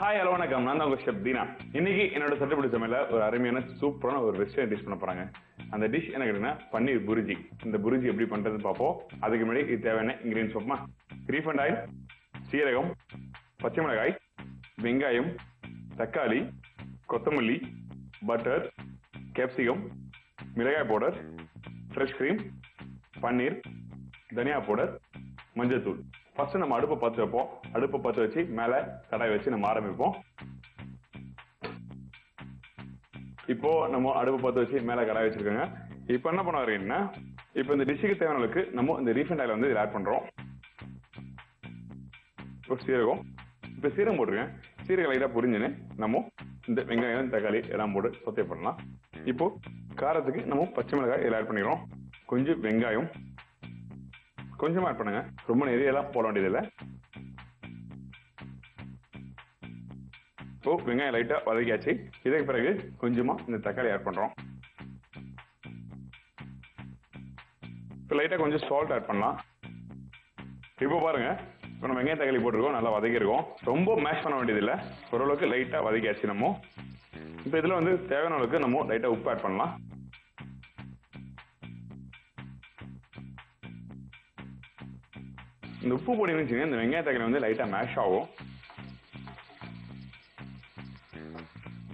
Hi hello வணக்கம். நான் தான் உங்க ஷெஃப் தீனா. இன்னைக்கு என்னோட சட்டப்படி சமையல ஒரு அருமையான சூப்பரான ஒரு வெஸ்டர்ன் டிஷ் பண்ண போறாங்க. அந்த டிஷ் என்ன கேட்டீங்கன்னா பன்னீர் புரிஜி. இந்த புரிஜி எப்படி பண்றதுன்னு பார்ப்போம். அதுக்கு முன்னாடி இது தேவையான இன்கிரீடியன்ஸ் பார்ப்போமா. ரீஃபண்ட் ஆயில், சீரகம், பச்சை மிளகாய், வெங்காயம், தக்காளி, கொத்தமல்லி, பட்டர், கேப்சிகம், மிளகாய் பவுடர், ஃப்ரெஷ் கிரீம், பன்னீர், தனியா பவுடர், மஞ்சள் தூள். ஃபர்ஸ்ட் நம்ம அடுப்பை பற்ற வைப்போம். அடுப்பை பற்ற வச்சு மேல கடாய் வச்சு நம்ம ஆரம்பிப்போம். இப்போ நம்ம அடுப்பை பற்ற வச்சு மேல கடாய் வச்சிருக்கோங்க. இப்போ என்ன பண்ண வரீங்கன்னா, இப்போ இந்த டிஷ்ஷுக்கு தேவையான அளவுக்கு நம்ம இந்த ரீஃபண்ட் ஆயில் வந்து இதில் ஆட் பண்றோம். இப்போ சீரகம், இப்போ சீரகம் போட்டுருக்கேன். சீரகம் லைட்டாக புரிஞ்சுன்னு நம்ம இந்த வெங்காயம், தக்காளி எல்லாம் போட்டு சொத்தை பண்ணலாம். இப்போ காரத்துக்கு நம்ம பச்சை மிளகாய் இதில் ஆட் பண்ணிடுறோம். கொஞ்சம் வெங்காயம் கொஞ்சமா ஆட் பண்ணுங்க, ரொம்ப நிறைய எல்லாம் போட வேண்டியதில்லை. இப்போ வெங்காயம் லைட்டா வதக்கியாச்சு. இதற்கு பிறகு கொஞ்சமா இந்த தக்காளி ஆட் பண்றோம். இப்போ லைட்டா கொஞ்சம் சால்ட் ஆட் பண்ணலாம். இப்போ பாருங்க, இப்போ நம்ம வெங்காயம் தக்காளி போட்டிருக்கோம், நல்லா வதக்கிருக்கோம். ரொம்ப மேஷ் பண்ண வேண்டியதில்லை, ஓரளவுக்கு லைட்டா வதக்கியாச்சு நம்ம. இப்போ இதுல வந்து தேவையான அளவுக்கு நம்ம லைட்டா உப்பு ஆட் பண்ணலாம். இந்த உப்பு போட்டீங்கன்னு வச்சுக்கோங்க, இந்த வெங்காய தக்காளி வந்து லைட்டா மேஷ் ஆகும்.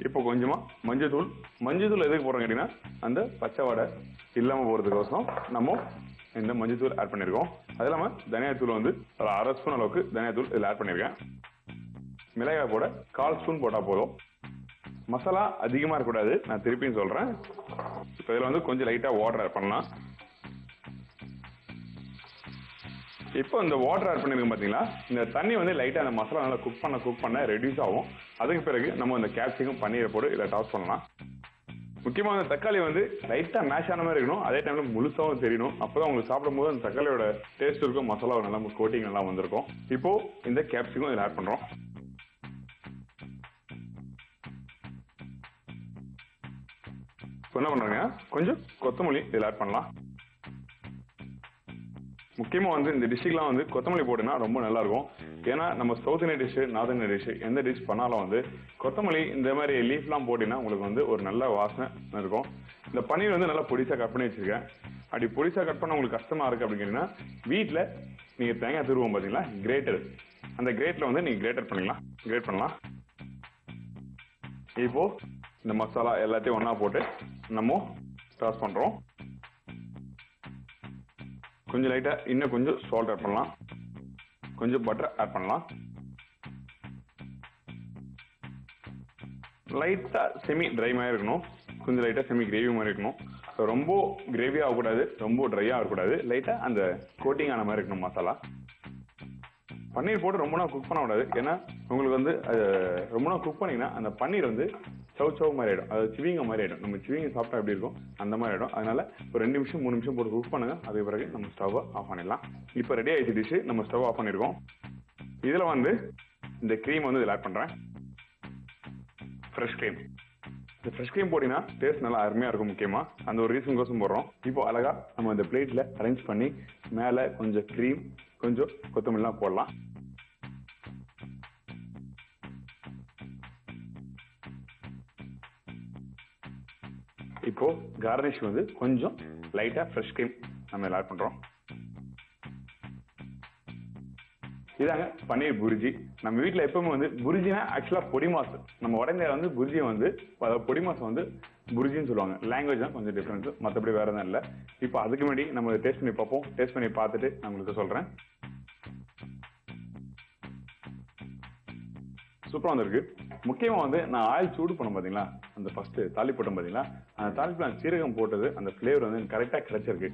இப்போ கொஞ்சமா மஞ்சள் தூள் எதுக்கு போடுறோம் கேட்டீங்கன்னா, அந்த பச்சை வடை இல்லாம போறதுக்கோசம் நம்ம இந்த மஞ்சள் தூள் ஆட் பண்ணிருக்கோம். அது இல்லாம தனியா தூள் வந்து ஒரு 1/2 ஸ்பூன் அளவுக்கு தனியா தூள் இதில் ஆட் பண்ணிருக்கேன். மிளகாய் போட 1/4 ஸ்பூன் போட்டா போதும். மசாலா அதிகமா இருக்கக்கூடாது, நான் திருப்பியும் சொல்றேன். இப்போ இதில் வந்து கொஞ்சம் லைட்டா வாட்டர் ஆட் பண்ணலாம். இப்போ இந்த வாட்டர் ஆட் பண்ணிருக்கோம் பாத்தீங்களா, இந்த தண்ணி வந்து லைட்டா அந்த மசாலா நல்லா குக் பண்ண ரெடியூஸ் ஆகும். அதுக்கு பிறகு நம்ம இந்த கேப்சிகம் பன்னீரை போட்டு இதில் டாஸ் பண்ணலாம். முக்கியமாக அந்த தக்காளி வந்து லைட்டா மேஷ் ஆன மாதிரி இருக்கணும், அதே டைம்ல முழுசாவும் தெரியணும். அப்பதான் உங்களுக்கு சாப்பிடும்போது அந்த தக்காளியோட டேஸ்ட் இருக்கும், மசாலா நல்லா கோட்டிங் நல்லா வந்திருக்கும். இப்போ இந்த கேப்சிகம் இதில் ஆட் பண்றோம். என்ன பண்றாங்க, கொஞ்சம் கொத்தமல்லி இதில் ஆட் பண்ணலாம். முக்கியமா வந்து இந்த டிஷ்ஷுக்கெல்லாம் வந்து கொத்தமல்லி போட்டுனா ரொம்ப நல்லா இருக்கும். ஏன்னா நம்ம south Indian dish, north Indian dish எந்த டிஷ் பண்ணாலும் வந்து கொத்தமல்லி இந்த மாதிரி லீஃப்லாம் போட்டீங்கன்னா உங்களுக்கு வந்து ஒரு நல்ல வாசனை இருக்கும். இந்த பன்னீர் வந்து நல்லா பொடிசா கட் பண்ணி வச்சிருக்கேன். அப்படி பொடிசா கட் பண்ண உங்களுக்கு கஷ்டமா இருக்கு அப்படின்னு கேட்டீங்கன்னா, வீட்டில் நீங்க தேங்காய் துருவோம் பாத்தீங்களா, கிரேட்டர், அந்த கிரேட்ல வந்து நீங்க கிரேட் பண்ணலாம். இப்போ இந்த மசாலா எல்லாத்தையும் ஒன்னா போட்டு நம்ம டாஸ் பண்றோம். கொஞ்சம் லைட்டா இன்னும் கொஞ்சம் சால்ட் ஆட் பண்ணலாம், கொஞ்சம் பட்டர் ஆட் பண்ணலாம். லைட்டா செமி ட்ரை மாதிரி இருக்கணும், கொஞ்சம் லைட்டா செமி கிரேவி மாதிரி இருக்கணும். ரொம்ப கிரேவி ஆகக்கூடாது, ரொம்ப ட்ரையா ஆகக்கூடாது, லைட்டா அந்த கோட்டிங் ஆன மாதிரி இருக்கணும் மசாலா. பன்னீர் போட்டு ரொம்ப நாள் குக் பண்ணக்கூடாது, ஏன்னா உங்களுக்கு வந்து ரொம்ப நாள் குக் பண்ணீங்கன்னா அந்த பன்னீர் வந்து சவு மாதிரி ஆயிடும், அது சிவிங்க மாதிரி ஆயிடும். நம்ம சிவிங்க சாப்பிட்டா எப்படி இருக்கும் அந்த மாதிரி ஆயிடும். அதனால ஒரு 2 நிமிஷம் 3 நிமிஷம் போட்டு குக் பண்ணுங்க. அதுக்கு பிறகு நம்ம ஸ்டவ் ஆஃப் பண்ணிடலாம். இப்போ ரெடி ஆயிடுச்சு டிஷ், நம்ம ஸ்டவ் ஆஃப் பண்ணிருக்கோம். இதுல வந்து இந்த கிரீம் வந்து இதில் ஆட் பண்றேன். Fresh cream. இந்த ஃப்ரெஷ் கிரீம் போட்டீங்கன்னா டேஸ்ட் நல்லா அருமையா இருக்கும். முக்கியமா அந்த ஒரு ரீசன் கோசம் போடுறோம். இப்போ அழகா நம்ம இந்த பிளேட்ல அரேஞ்ச் பண்ணி மேல கொஞ்சம் கிரீம், கொஞ்சம் கொத்தமல்லாம் போடலாம். இப்போ கார்னிஷ் வந்து கொஞ்சம் லைட்டா ஃப்ரெஷ் கிரீம் நம்ம ஆட் பண்றோம். இதாங்க பன்னீர் புரிஜி. நம்ம வீட்டில் எப்பவுமே வந்து புரிஜினா ஆக்சுவலா பொடி மாசம், நம்ம வடஇந்தியாவில் வந்து புரிஜியை வந்து பொடி மாசம் வந்து புரிஜின்னு சொல்லுவாங்க. லாங்குவேஜ் தான் கொஞ்சம் டிஃபரன்ஸ், மற்றபடி வேற எதுவும் இல்லை. இப்போ அதுக்கு முன்னாடி நம்ம டேஸ்ட் பண்ணி பார்ப்போம். டேஸ்ட் பண்ணி பார்த்துட்டு நான் உங்களுக்கு சொல்றேன். சூப்பரா வந்திருக்கு. முக்கியமா வந்து நான் ஆயில் சூடு பண்ண பாத்தீங்களா, அந்த ஃபர்ஸ்ட் தாலி போட்டோம் பாத்தீங்களா, அந்த தாலிப்புல சீரகம் போட்டது அந்த பிளேவர் வந்து கரெக்டா கிடைச்சிருக்கு.